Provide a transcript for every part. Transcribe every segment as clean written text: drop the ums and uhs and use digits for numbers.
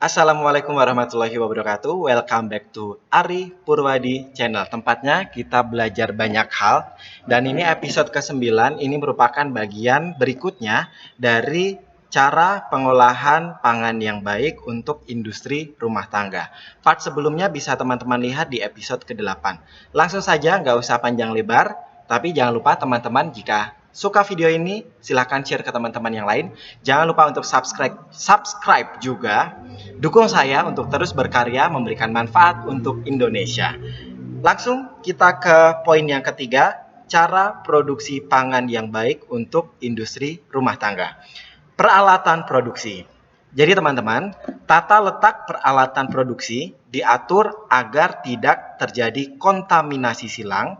Assalamualaikum warahmatullahi wabarakatuh. Welcome back to Ari Purwadi Channel. Tempatnya kita belajar banyak hal. Dan ini episode ke-9. Ini merupakan bagian berikutnya dari cara pengolahan pangan yang baik untuk industri rumah tangga. Part sebelumnya bisa teman-teman lihat di episode ke-8. Langsung saja, nggak usah panjang lebar. Tapi jangan lupa teman-teman, jika suka video ini, silahkan share ke teman-teman yang lain. Jangan lupa untuk subscribe juga. Dukung saya untuk terus berkarya memberikan manfaat untuk Indonesia. Langsung kita ke poin yang ketiga, cara produksi pangan yang baik untuk industri rumah tangga. Peralatan produksi. Jadi teman-teman, tata letak peralatan produksi diatur agar tidak terjadi kontaminasi silang.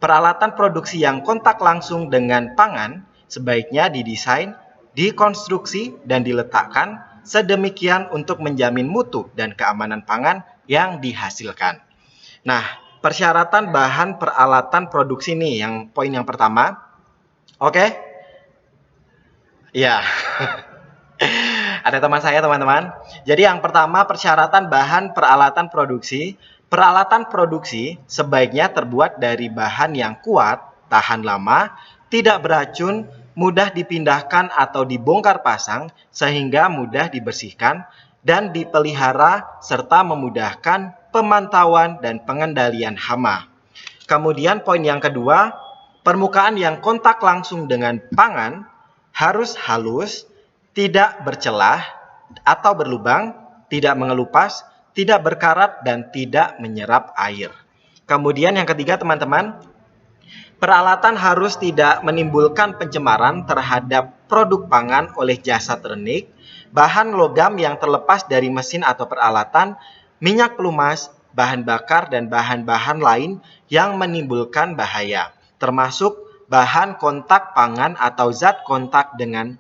Peralatan produksi yang kontak langsung dengan pangan sebaiknya didesain, dikonstruksi, dan diletakkan sedemikian untuk menjamin mutu dan keamanan pangan yang dihasilkan. Nah, persyaratan bahan peralatan produksi nih, yang poin yang pertama. Oke? Ya. Ada teman saya, teman-teman. Jadi yang pertama, persyaratan bahan peralatan produksi. Peralatan produksi sebaiknya terbuat dari bahan yang kuat, tahan lama, tidak beracun, mudah dipindahkan atau dibongkar pasang sehingga mudah dibersihkan dan dipelihara serta memudahkan pemantauan dan pengendalian hama. Kemudian poin yang kedua, permukaan yang kontak langsung dengan pangan harus halus, tidak bercelah atau berlubang, tidak mengelupas, tidak berkarat, dan tidak menyerap air. Kemudian yang ketiga teman-teman, peralatan harus tidak menimbulkan pencemaran terhadap produk pangan oleh jasa ternik, bahan logam yang terlepas dari mesin atau peralatan, minyak pelumas, bahan bakar, dan bahan-bahan lain yang menimbulkan bahaya, termasuk bahan kontak pangan atau zat kontak dengan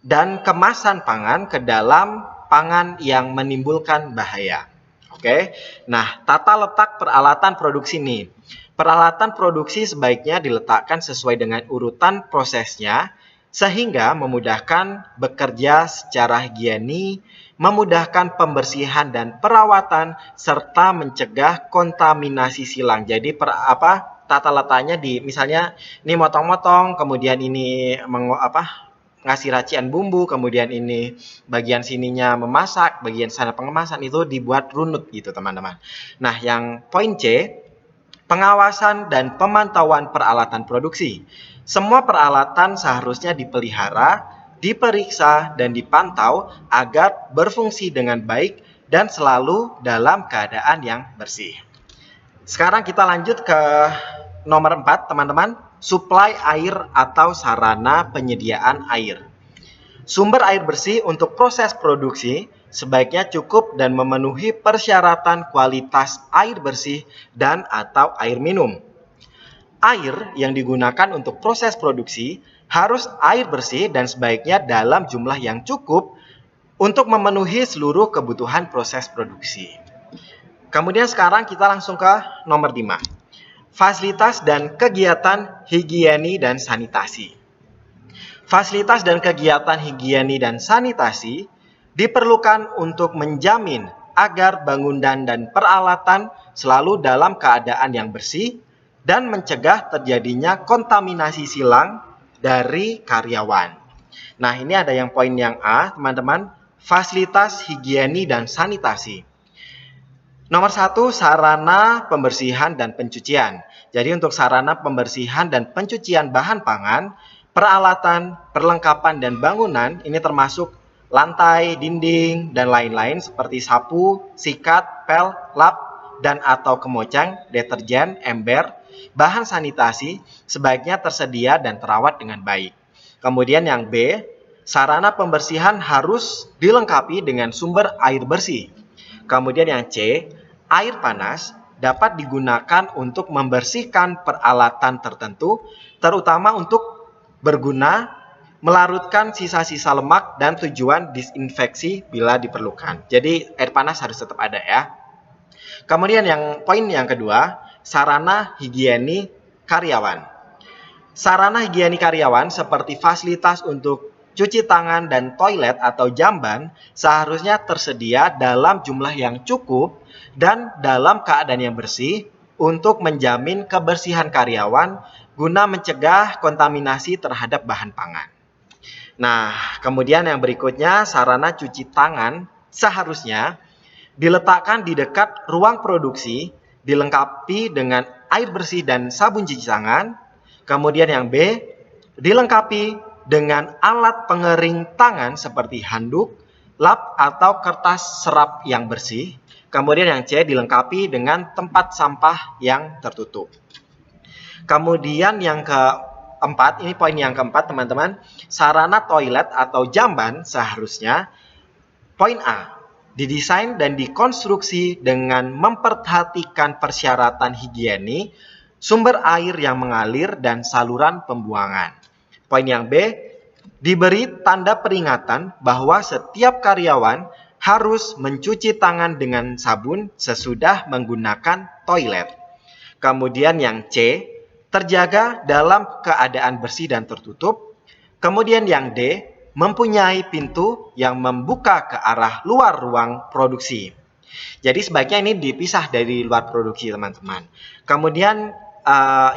dan kemasan pangan ke dalam pangan yang menimbulkan bahaya. Oke. Nah, tata letak peralatan produksi nih. Peralatan produksi sebaiknya diletakkan sesuai dengan urutan prosesnya sehingga memudahkan bekerja secara higienis, memudahkan pembersihan dan perawatan serta mencegah kontaminasi silang. Jadi tata letaknya misalnya ini motong-motong, kemudian ini ngasih racian bumbu, kemudian ini bagian sininya memasak, bagian sana pengemasan, itu dibuat runut gitu teman-teman. Nah, yang poin C, pengawasan dan pemantauan peralatan produksi. Semua peralatan seharusnya dipelihara, diperiksa, dan dipantau agar berfungsi dengan baik dan selalu dalam keadaan yang bersih. Sekarang kita lanjut ke nomor 4 teman-teman. Suplai air atau sarana penyediaan air. Sumber air bersih untuk proses produksi sebaiknya cukup dan memenuhi persyaratan kualitas air bersih dan atau air minum. Air yang digunakan untuk proses produksi harus air bersih dan sebaiknya dalam jumlah yang cukup untuk memenuhi seluruh kebutuhan proses produksi. Kemudian sekarang kita langsung ke nomor 5. Fasilitas dan kegiatan higieni dan sanitasi. Fasilitas dan kegiatan higieni dan sanitasi diperlukan untuk menjamin agar bangunan dan peralatan selalu dalam keadaan yang bersih dan mencegah terjadinya kontaminasi silang dari karyawan. Nah, ini ada yang poin yang A, teman-teman. Fasilitas higieni dan sanitasi. Nomor 1, sarana pembersihan dan pencucian. Jadi untuk sarana pembersihan dan pencucian bahan pangan, peralatan, perlengkapan, dan bangunan ini termasuk lantai, dinding, dan lain-lain seperti sapu, sikat, pel, lap, dan atau kemocang, deterjen, ember, bahan sanitasi sebaiknya tersedia dan terawat dengan baik. Kemudian yang B, sarana pembersihan harus dilengkapi dengan sumber air bersih. Kemudian yang C, air panas dapat digunakan untuk membersihkan peralatan tertentu, terutama untuk berguna melarutkan sisa-sisa lemak dan tujuan disinfeksi bila diperlukan. Jadi air panas harus tetap ada ya. Kemudian poin yang kedua, sarana higieni karyawan. Sarana higieni karyawan seperti fasilitas untuk cuci tangan, dan toilet atau jamban seharusnya tersedia dalam jumlah yang cukup dan dalam keadaan yang bersih untuk menjamin kebersihan karyawan guna mencegah kontaminasi terhadap bahan pangan. Nah, kemudian yang berikutnya, sarana cuci tangan seharusnya diletakkan di dekat ruang produksi, dilengkapi dengan air bersih dan sabun cuci tangan. Kemudian yang B, dilengkapi dengan alat pengering tangan seperti handuk, lap atau kertas serap yang bersih. Kemudian yang C, dilengkapi dengan tempat sampah yang tertutup. Kemudian yang keempat, ini poin yang keempat teman-teman, sarana toilet atau jamban seharusnya, poin A, didesain dan dikonstruksi dengan memperhatikan persyaratan higienis, sumber air yang mengalir, dan saluran pembuangan. Poin yang B, diberi tanda peringatan bahwa setiap karyawan harus mencuci tangan dengan sabun sesudah menggunakan toilet. Kemudian yang C, terjaga dalam keadaan bersih dan tertutup. Kemudian yang D, mempunyai pintu yang membuka ke arah luar ruang produksi. Jadi sebaiknya ini dipisah dari luar produksi, teman-teman. Kemudian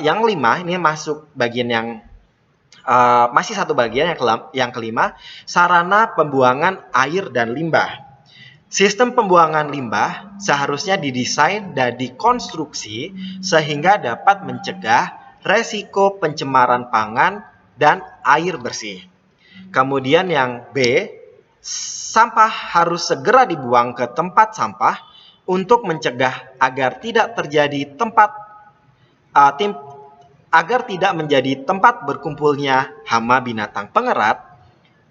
yang 5, ini masuk bagian yang masih satu bagian, yang kelima, sarana pembuangan air dan limbah. Sistem pembuangan limbah seharusnya didesain dan dikonstruksi sehingga dapat mencegah resiko pencemaran pangan dan air bersih. Kemudian yang B, sampah harus segera dibuang ke tempat sampah untuk mencegah agar tidak menjadi tempat berkumpulnya hama binatang pengerat,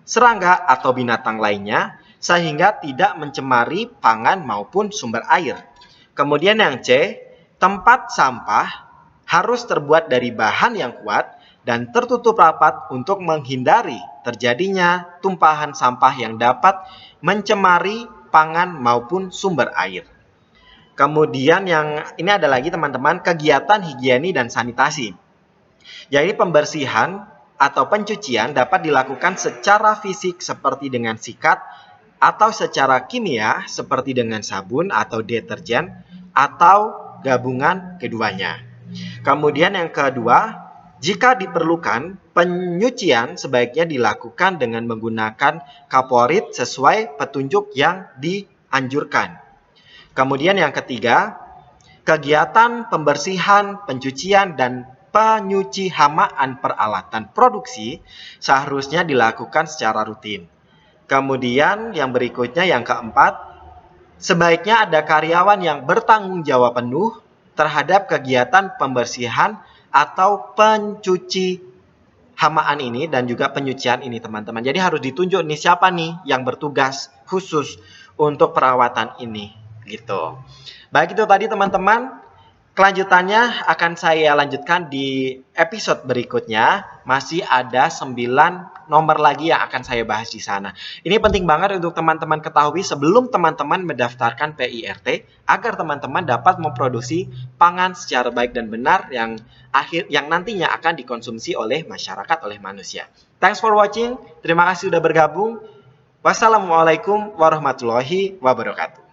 serangga atau binatang lainnya, sehingga tidak mencemari pangan maupun sumber air. Kemudian yang C, tempat sampah harus terbuat dari bahan yang kuat dan tertutup rapat untuk menghindari terjadinya tumpahan sampah yang dapat mencemari pangan maupun sumber air. Kemudian yang ini ada lagi teman-teman, kegiatan higienis dan sanitasi. Jadi pembersihan atau pencucian dapat dilakukan secara fisik seperti dengan sikat, atau secara kimia seperti dengan sabun atau deterjen, atau gabungan keduanya. Kemudian yang kedua, jika diperlukan, penyucian sebaiknya dilakukan dengan menggunakan kaporit sesuai petunjuk yang dianjurkan. Kemudian yang ketiga, kegiatan pembersihan, pencucian, dan penyuci hamaan peralatan produksi seharusnya dilakukan secara rutin. Kemudian yang berikutnya, yang keempat, sebaiknya ada karyawan yang bertanggung jawab penuh terhadap kegiatan pembersihan atau pencuci hamaan ini dan juga penyucian ini, teman-teman. Jadi harus ditunjuk nih siapa nih yang bertugas khusus untuk perawatan ini, gitu. Baik, itu tadi teman-teman. Kelanjutannya akan saya lanjutkan di episode berikutnya. Masih ada 9 nomor lagi yang akan saya bahas di sana. Ini penting banget untuk teman-teman ketahui sebelum teman-teman mendaftarkan PIRT, agar teman-teman dapat memproduksi pangan secara baik dan benar yang nantinya akan dikonsumsi oleh masyarakat, oleh manusia. Thanks for watching. Terima kasih sudah bergabung. Wassalamualaikum warahmatullahi wabarakatuh.